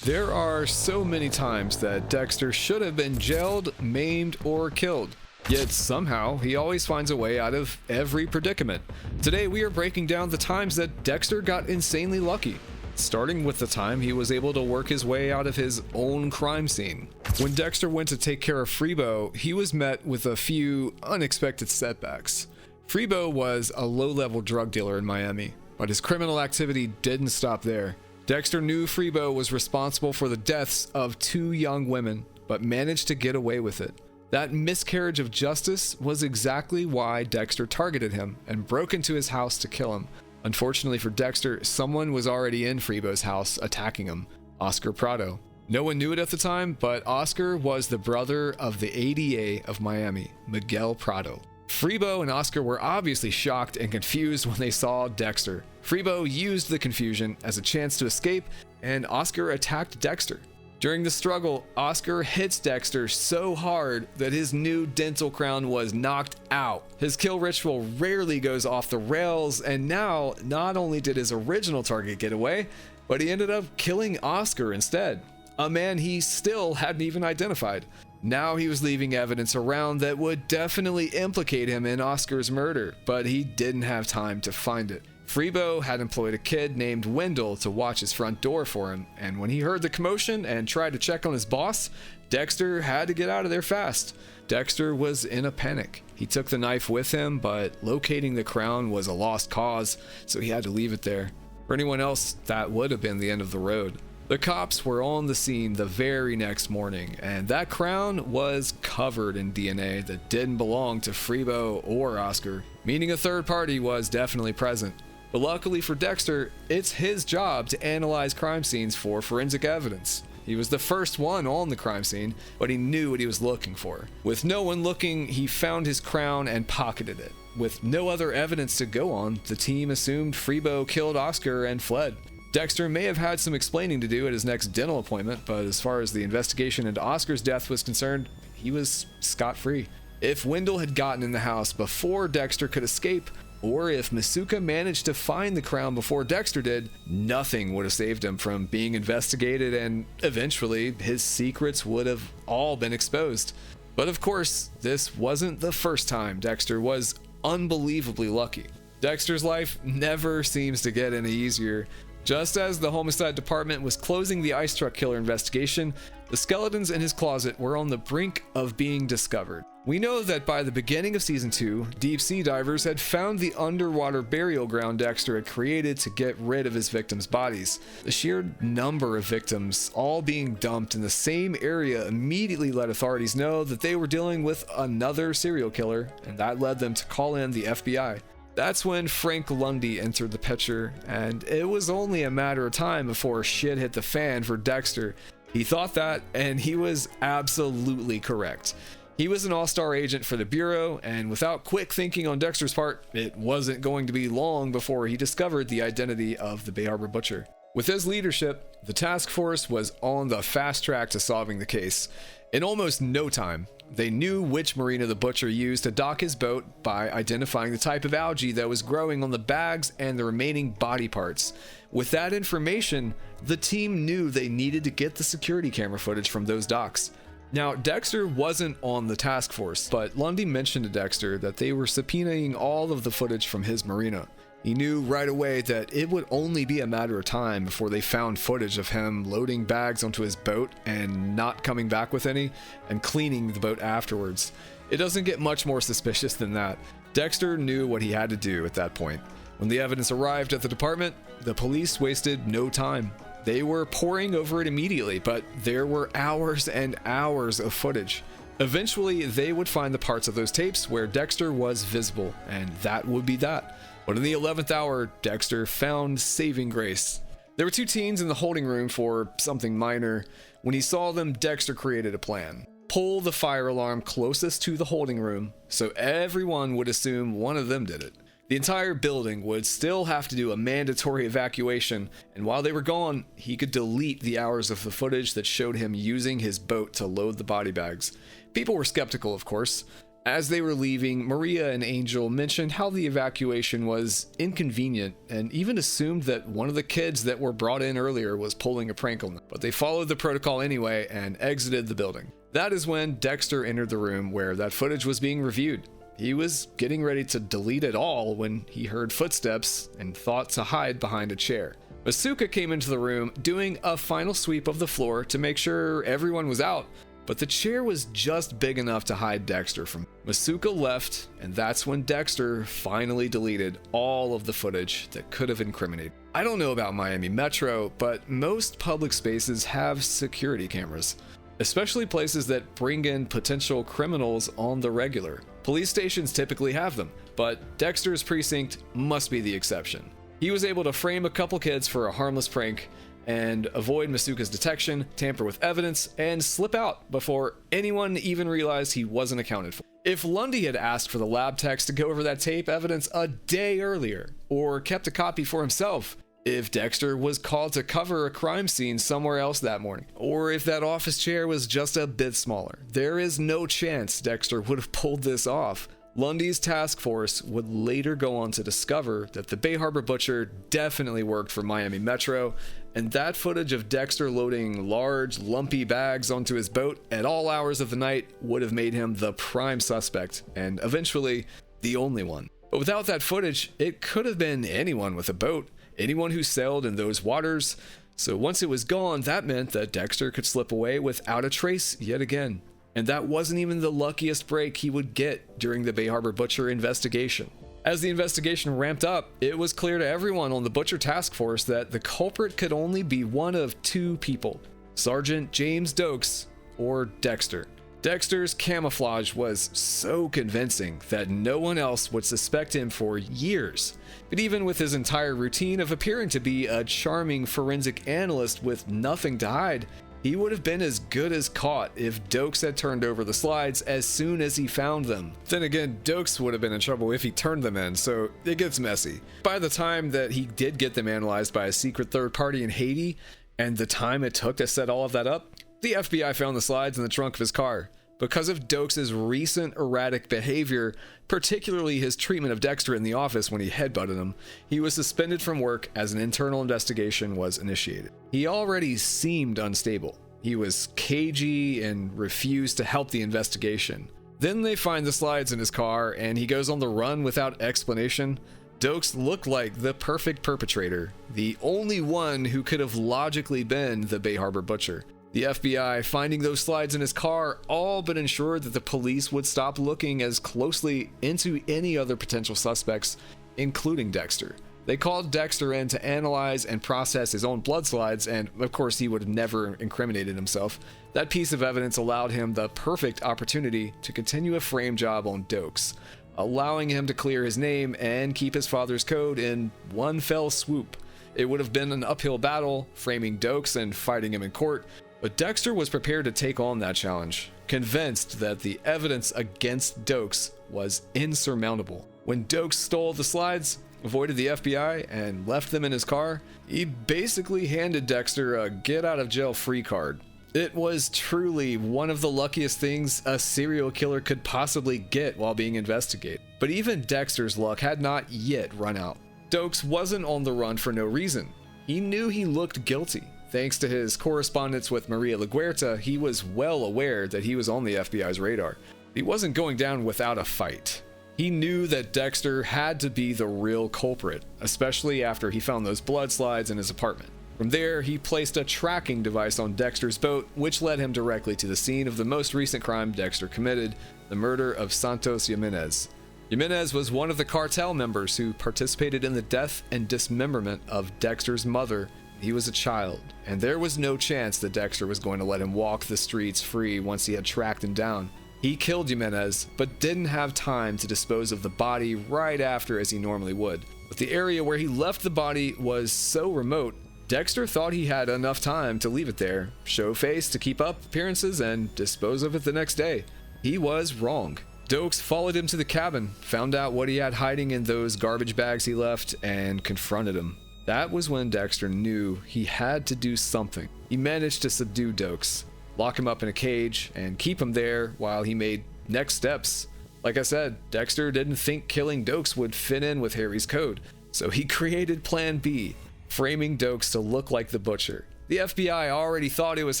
There are so many times that Dexter should have been jailed, maimed, or killed. Yet somehow, he always finds a way out of every predicament. Today, we are breaking down the times that Dexter got insanely lucky, starting with the time he was able to work his way out of his own crime scene. When Dexter went to take care of Freebo, he was met with a few unexpected setbacks. Freebo was a low-level drug dealer in Miami, but his criminal activity didn't stop there. Dexter knew Freebo was responsible for the deaths of 2 young women, but managed to get away with it. That miscarriage of justice was exactly why Dexter targeted him and broke into his house to kill him. Unfortunately for Dexter, someone was already in Freebo's house attacking him, Oscar Prado. No one knew it at the time, but Oscar was the brother of the ADA of Miami, Miguel Prado. Freebo and Oscar were obviously shocked and confused when they saw Dexter. Freebo used the confusion as a chance to escape, and Oscar attacked Dexter. During the struggle, Oscar hits Dexter so hard that his new dental crown was knocked out. His kill ritual rarely goes off the rails, and now not only did his original target get away, but he ended up killing Oscar instead, a man he still hadn't even identified. Now he was leaving evidence around that would definitely implicate him in Oscar's murder, but he didn't have time to find it. Freebo had employed a kid named Wendell to watch his front door for him, and when he heard the commotion and tried to check on his boss, Dexter had to get out of there fast. Dexter was in a panic. He took the knife with him, but locating the crown was a lost cause, so he had to leave it there. For anyone else, that would have been the end of the road. The cops were on the scene the very next morning, and that crown was covered in DNA that didn't belong to Freebo or Oscar, meaning a third party was definitely present. But luckily for Dexter, it's his job to analyze crime scenes for forensic evidence. He was the first one on the crime scene, but he knew what he was looking for. With no one looking, he found his crown and pocketed it. With no other evidence to go on, the team assumed Freebo killed Oscar and fled. Dexter may have had some explaining to do at his next dental appointment, but as far as the investigation into Oscar's death was concerned, he was scot-free. If Wendell had gotten in the house before Dexter could escape, or if Masuka managed to find the crown before Dexter did, nothing would have saved him from being investigated, and eventually his secrets would have all been exposed. But of course, this wasn't the first time Dexter was unbelievably lucky. Dexter's life never seems to get any easier. Just as the homicide department was closing the ice truck killer investigation, the skeletons in his closet were on the brink of being discovered. We know that by the beginning of season 2, deep sea divers had found the underwater burial ground Dexter had created to get rid of his victims' bodies. The sheer number of victims all being dumped in the same area immediately let authorities know that they were dealing with another serial killer, and that led them to call in the FBI. That's when Frank Lundy entered the picture, and it was only a matter of time before shit hit the fan for Dexter. He thought that, and he was absolutely correct. He was an all-star agent for the Bureau, and without quick thinking on Dexter's part, it wasn't going to be long before he discovered the identity of the Bay Harbor Butcher. With his leadership, the task force was on the fast track to solving the case. In almost no time, they knew which marina the butcher used to dock his boat by identifying the type of algae that was growing on the bags and the remaining body parts. With that information, the team knew they needed to get the security camera footage from those docks. Now, Dexter wasn't on the task force, but Lundy mentioned to Dexter that they were subpoenaing all of the footage from his marina. He knew right away that it would only be a matter of time before they found footage of him loading bags onto his boat and not coming back with any, and cleaning the boat afterwards. It doesn't get much more suspicious than that. Dexter knew what he had to do at that point. When the evidence arrived at the department, the police wasted no time. They were poring over it immediately, but there were hours and hours of footage. Eventually, they would find the parts of those tapes where Dexter was visible, and that would be that. But in the 11th hour, Dexter found saving grace. There were 2 teens in the holding room for something minor. When he saw them, Dexter created a plan. Pull the fire alarm closest to the holding room, so everyone would assume one of them did it. The entire building would still have to do a mandatory evacuation, and while they were gone, he could delete the hours of the footage that showed him using his boat to load the body bags. People were skeptical, of course. As they were leaving, Maria and Angel mentioned how the evacuation was inconvenient and even assumed that one of the kids that were brought in earlier was pulling a prank on them. But they followed the protocol anyway and exited the building. That is when Dexter entered the room where that footage was being reviewed. He was getting ready to delete it all when he heard footsteps and thought to hide behind a chair. Masuka came into the room doing a final sweep of the floor to make sure everyone was out, but the chair was just big enough to hide Dexter from. Masuka left, and that's when Dexter finally deleted all of the footage that could have incriminated. I don't know about Miami Metro, but most public spaces have security cameras, especially places that bring in potential criminals on the regular. Police stations typically have them, but Dexter's precinct must be the exception. He was able to frame a couple kids for a harmless prank and avoid Masuka's detection, tamper with evidence, and slip out before anyone even realized he wasn't accounted for. If Lundy had asked for the lab techs to go over that tape evidence a day earlier, or kept a copy for himself, if Dexter was called to cover a crime scene somewhere else that morning, or if that office chair was just a bit smaller, there is no chance Dexter would have pulled this off. Lundy's task force would later go on to discover that the Bay Harbor Butcher definitely worked for Miami Metro, and that footage of Dexter loading large, lumpy bags onto his boat at all hours of the night would have made him the prime suspect, and eventually, the only one. But without that footage, it could have been anyone with a boat, anyone who sailed in those waters. So once it was gone, that meant that Dexter could slip away without a trace yet again. And that wasn't even the luckiest break he would get during the Bay Harbor Butcher investigation. As the investigation ramped up, it was clear to everyone on the Butcher task force that the culprit could only be one of two people: Sergeant James Dokes or Dexter. Dexter's camouflage was so convincing that no one else would suspect him for years. But even with his entire routine of appearing to be a charming forensic analyst with nothing to hide, he would have been as good as caught if Dokes had turned over the slides as soon as he found them. Then again, Dokes would have been in trouble if he turned them in, so it gets messy. By the time that he did get them analyzed by a secret third party in Haiti, and the time it took to set all of that up, the FBI found the slides in the trunk of his car. Because of Dokes' recent erratic behavior, particularly his treatment of Dexter in the office when he headbutted him, he was suspended from work as an internal investigation was initiated. He already seemed unstable. He was cagey and refused to help the investigation. Then they find the slides in his car and he goes on the run without explanation. Dokes looked like the perfect perpetrator, the only one who could have logically been the Bay Harbor Butcher. The FBI, finding those slides in his car, all but ensured that the police would stop looking as closely into any other potential suspects, including Dexter. They called Dexter in to analyze and process his own blood slides, and of course he would have never incriminated himself. That piece of evidence allowed him the perfect opportunity to continue a frame job on Dokes, allowing him to clear his name and keep his father's code in one fell swoop. It would have been an uphill battle, framing Dokes and fighting him in court, but Dexter was prepared to take on that challenge, convinced that the evidence against Dokes was insurmountable. When Dokes stole the slides, avoided the FBI, and left them in his car, he basically handed Dexter a get-out-of-jail-free card. It was truly one of the luckiest things a serial killer could possibly get while being investigated. But even Dexter's luck had not yet run out. Dokes wasn't on the run for no reason. He knew he looked guilty. Thanks to his correspondence with Maria LaGuerta, he was well aware that he was on the FBI's radar. He wasn't going down without a fight. He knew that Dexter had to be the real culprit, especially after he found those blood slides in his apartment. From there, he placed a tracking device on Dexter's boat, which led him directly to the scene of the most recent crime Dexter committed, the murder of Santos Jimenez. Jimenez was one of the cartel members who participated in the death and dismemberment of Dexter's mother. He was a child, and there was no chance that Dexter was going to let him walk the streets free once he had tracked him down. He killed Jimenez, but didn't have time to dispose of the body right after as he normally would. But the area where he left the body was so remote, Dexter thought he had enough time to leave it there, show face to keep up appearances, and dispose of it the next day. He was wrong. Dokes followed him to the cabin, found out what he had hiding in those garbage bags he left, and confronted him. That was when Dexter knew he had to do something. He managed to subdue Dokes, lock him up in a cage, and keep him there while he made next steps. Like I said, Dexter didn't think killing Dokes would fit in with Harry's code, so he created Plan B, framing Dokes to look like the Butcher. The FBI already thought it was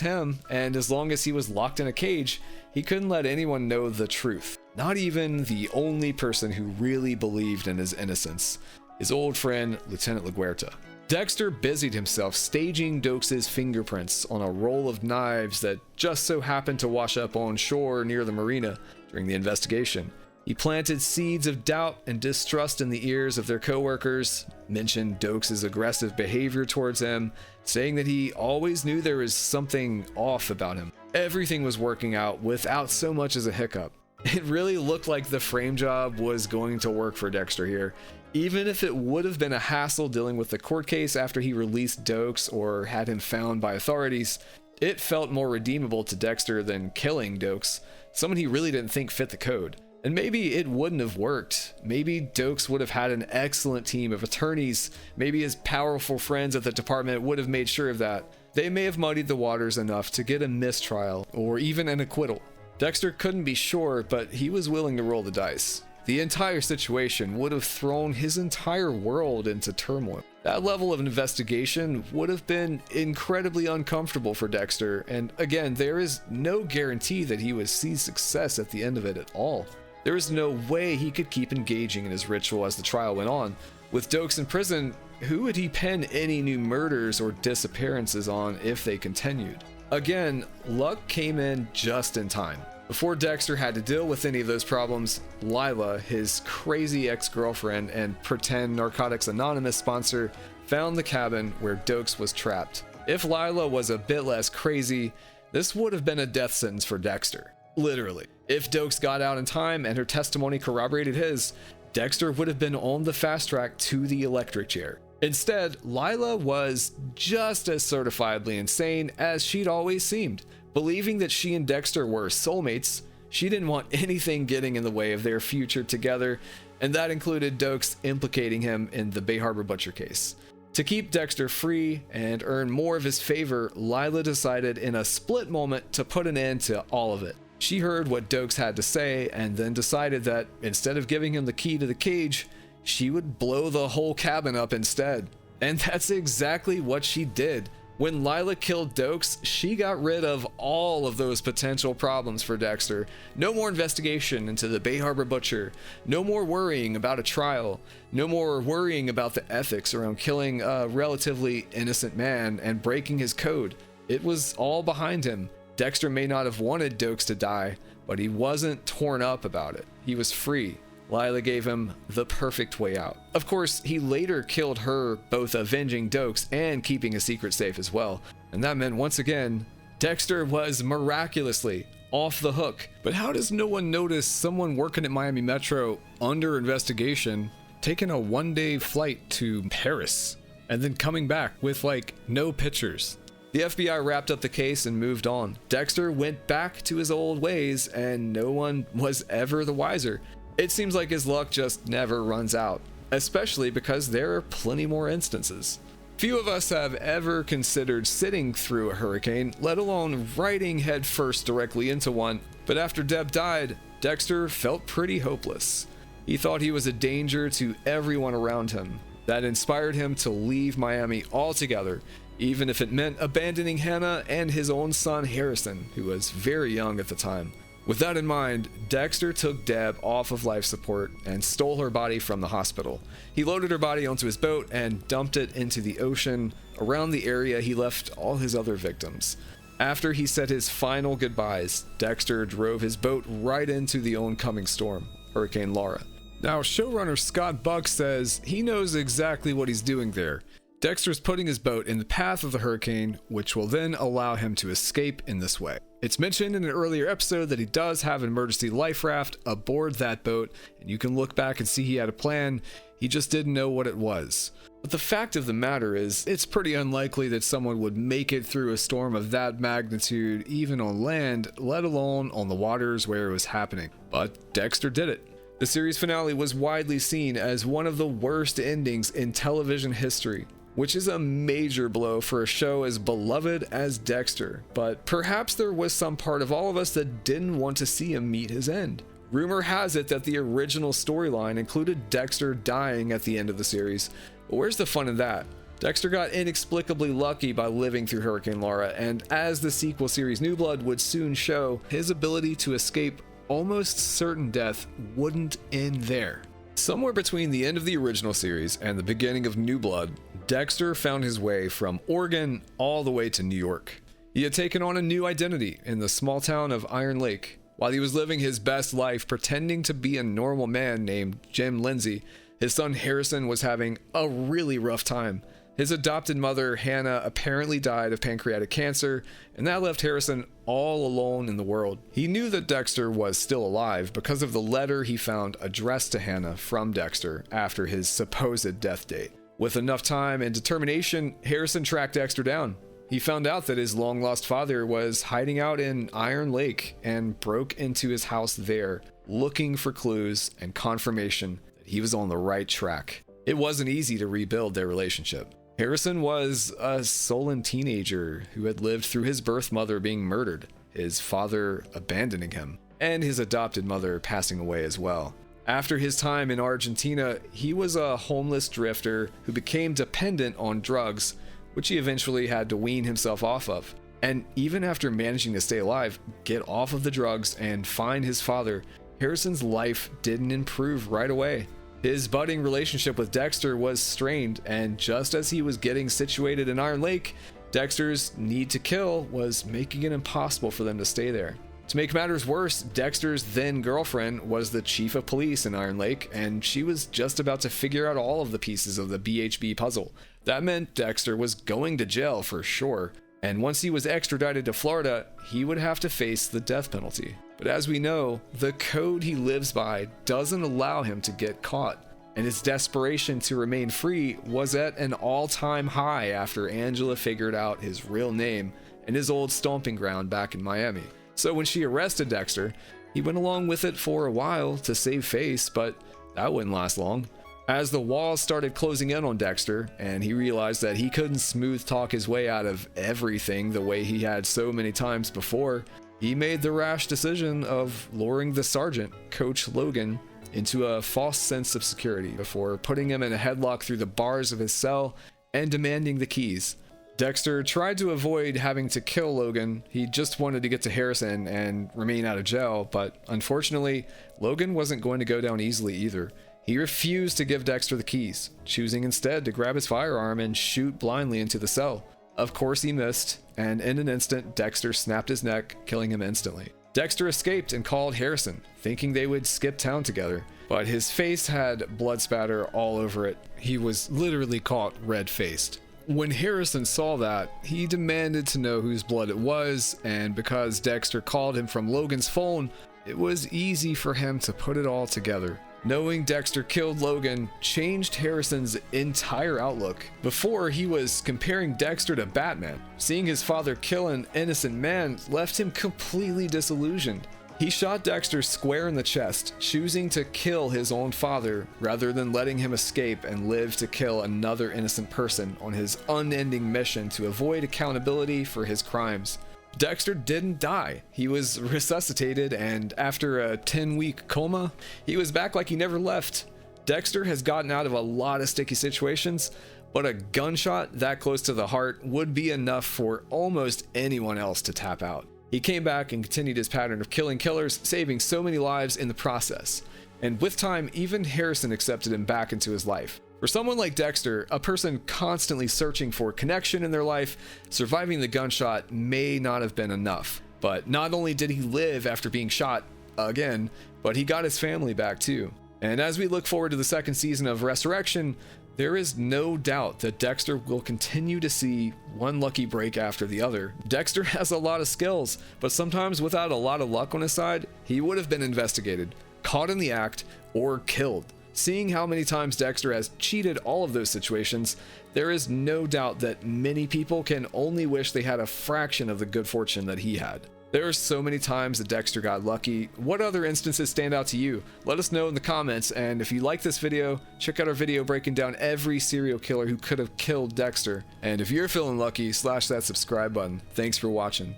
him, and as long as he was locked in a cage, he couldn't let anyone know the truth. Not even the only person who really believed in his innocence, his old friend, Lieutenant LaGuerta. Dexter busied himself staging Dokes' fingerprints on a roll of knives that just so happened to wash up on shore near the marina during the investigation. He planted seeds of doubt and distrust in the ears of their coworkers, mentioned Dokes' aggressive behavior towards him, saying that he always knew there was something off about him. Everything was working out without so much as a hiccup. It really looked like the frame job was going to work for Dexter here, even if it would have been a hassle dealing with the court case after he released Dokes or had him found by authorities. It felt more redeemable to Dexter than killing Dokes, someone he really didn't think fit the code. And maybe it wouldn't have worked. Maybe Dokes would have had an excellent team of attorneys. Maybe his powerful friends at the department would have made sure of that. They may have muddied the waters enough to get a mistrial or even an acquittal. Dexter couldn't be sure, but he was willing to roll the dice. The entire situation would have thrown his entire world into turmoil. That level of investigation would have been incredibly uncomfortable for Dexter, and again, there is no guarantee that he would see success at the end of it at all. There is no way he could keep engaging in his ritual as the trial went on. With Dokes in prison, who would he pin any new murders or disappearances on if they continued? Again, luck came in just in time. Before Dexter had to deal with any of those problems, Lila, his crazy ex-girlfriend and pretend Narcotics Anonymous sponsor, found the cabin where Dokes was trapped. If Lila was a bit less crazy, this would have been a death sentence for Dexter. Literally. If Dokes got out in time and her testimony corroborated his, Dexter would have been on the fast track to the electric chair. Instead, Lila was just as certifiably insane as she'd always seemed. Believing that she and Dexter were soulmates, she didn't want anything getting in the way of their future together, and that included Dokes implicating him in the Bay Harbor Butcher case. To keep Dexter free and earn more of his favor, Lila decided in a split moment to put an end to all of it. She heard what Dokes had to say and then decided that instead of giving him the key to the cage, she would blow the whole cabin up instead. And that's exactly what she did. When Lila killed Dokes, she got rid of all of those potential problems for Dexter. No more investigation into the Bay Harbor Butcher. No more worrying about a trial. No more worrying about the ethics around killing a relatively innocent man and breaking his code. It was all behind him. Dexter may not have wanted Dokes to die, but he wasn't torn up about it. He was free. Lila gave him the perfect way out. Of course, he later killed her, both avenging Dokes and keeping a secret safe as well. And that meant, once again, Dexter was miraculously off the hook. But how does no one notice someone working at Miami Metro under investigation taking a one-day flight to Paris and then coming back with no pictures? The FBI wrapped up the case and moved on. Dexter went back to his old ways and no one was ever the wiser. It seems like his luck just never runs out, especially because there are plenty more instances. Few of us have ever considered sitting through a hurricane, let alone riding headfirst directly into one, but after Deb died, Dexter felt pretty hopeless. He thought he was a danger to everyone around him. That inspired him to leave Miami altogether, even if it meant abandoning Hannah and his own son Harrison, who was very young at the time. With that in mind, Dexter took Deb off of life support and stole her body from the hospital. He loaded her body onto his boat and dumped it into the ocean. Around the area he left all his other victims. After he said his final goodbyes, Dexter drove his boat right into the oncoming storm, Hurricane Laura. Now, showrunner Scott Buck says he knows exactly what he's doing there. Dexter's putting his boat in the path of the hurricane, which will then allow him to escape in this way. It's mentioned in an earlier episode that he does have an emergency life raft aboard that boat, and you can look back and see he had a plan, he just didn't know what it was. But the fact of the matter is, it's pretty unlikely that someone would make it through a storm of that magnitude even on land, let alone on the waters where it was happening. But Dexter did it. The series finale was widely seen as one of the worst endings in television history, which is a major blow for a show as beloved as Dexter, but perhaps there was some part of all of us that didn't want to see him meet his end. Rumor has it that the original storyline included Dexter dying at the end of the series, but where's the fun in that? Dexter got inexplicably lucky by living through Hurricane Laura, and as the sequel series New Blood would soon show, his ability to escape almost certain death wouldn't end there. Somewhere between the end of the original series and the beginning of New Blood, Dexter found his way from Oregon all the way to New York. He had taken on a new identity in the small town of Iron Lake. While he was living his best life pretending to be a normal man named Jim Lindsay, his son Harrison was having a really rough time. His adopted mother, Hannah, apparently died of pancreatic cancer, and that left Harrison all alone in the world. He knew that Dexter was still alive because of the letter he found addressed to Hannah from Dexter after his supposed death date. With enough time and determination, Harrison tracked Dexter down. He found out that his long-lost father was hiding out in Iron Lake and broke into his house there, looking for clues and confirmation that he was on the right track. It wasn't easy to rebuild their relationship. Harrison was a sullen teenager who had lived through his birth mother being murdered, his father abandoning him, and his adopted mother passing away as well. After his time in Argentina, he was a homeless drifter who became dependent on drugs, which he eventually had to wean himself off of. And even after managing to stay alive, get off of the drugs, and find his father, Harrison's life didn't improve right away. His budding relationship with Dexter was strained, and just as he was getting situated in Iron Lake, Dexter's need to kill was making it impossible for them to stay there. To make matters worse, Dexter's then girlfriend was the chief of police in Iron Lake, and she was just about to figure out all of the pieces of the BHB puzzle. That meant Dexter was going to jail for sure, and once he was extradited to Florida, he would have to face the death penalty. But as we know, the code he lives by doesn't allow him to get caught, and his desperation to remain free was at an all-time high after Angela figured out his real name and his old stomping ground back in Miami. So when she arrested Dexter, he went along with it for a while to save face, but that wouldn't last long. As the walls started closing in on Dexter, and he realized that he couldn't smooth talk his way out of everything the way he had so many times before, he made the rash decision of luring the sergeant, Coach Logan, into a false sense of security before putting him in a headlock through the bars of his cell and demanding the keys. Dexter tried to avoid having to kill Logan. He just wanted to get to Harrison and remain out of jail, but unfortunately, Logan wasn't going to go down easily either. He refused to give Dexter the keys, choosing instead to grab his firearm and shoot blindly into the cell. Of course he missed, and in an instant, Dexter snapped his neck, killing him instantly. Dexter escaped and called Harrison, thinking they would skip town together, but his face had blood spatter all over it. He was literally caught red-faced. When Harrison saw that, he demanded to know whose blood it was, and because Dexter called him from Logan's phone, it was easy for him to put it all together. Knowing Dexter killed Logan changed Harrison's entire outlook. Before, he was comparing Dexter to Batman. Seeing his father kill an innocent man left him completely disillusioned. He shot Dexter square in the chest, choosing to kill his own father rather than letting him escape and live to kill another innocent person on his unending mission to avoid accountability for his crimes. Dexter didn't die. He was resuscitated, and after a 10-week coma, he was back like he never left. Dexter has gotten out of a lot of sticky situations, but a gunshot that close to the heart would be enough for almost anyone else to tap out. He came back and continued his pattern of killing killers, saving so many lives in the process. And with time, even Harrison accepted him back into his life. For someone like Dexter, a person constantly searching for connection in their life, surviving the gunshot may not have been enough. But not only did he live after being shot again, but he got his family back too. And as we look forward to the second season of Resurrection, there is no doubt that Dexter will continue to see one lucky break after the other. Dexter has a lot of skills, but sometimes without a lot of luck on his side, he would have been investigated, caught in the act, or killed. Seeing how many times Dexter has cheated all of those situations, there is no doubt that many people can only wish they had a fraction of the good fortune that he had. There are so many times that Dexter got lucky. What other instances stand out to you? Let us know in the comments, and if you like this video, check out our video breaking down every serial killer who could have killed Dexter. And if you're feeling lucky, slash that subscribe button. Thanks for watching.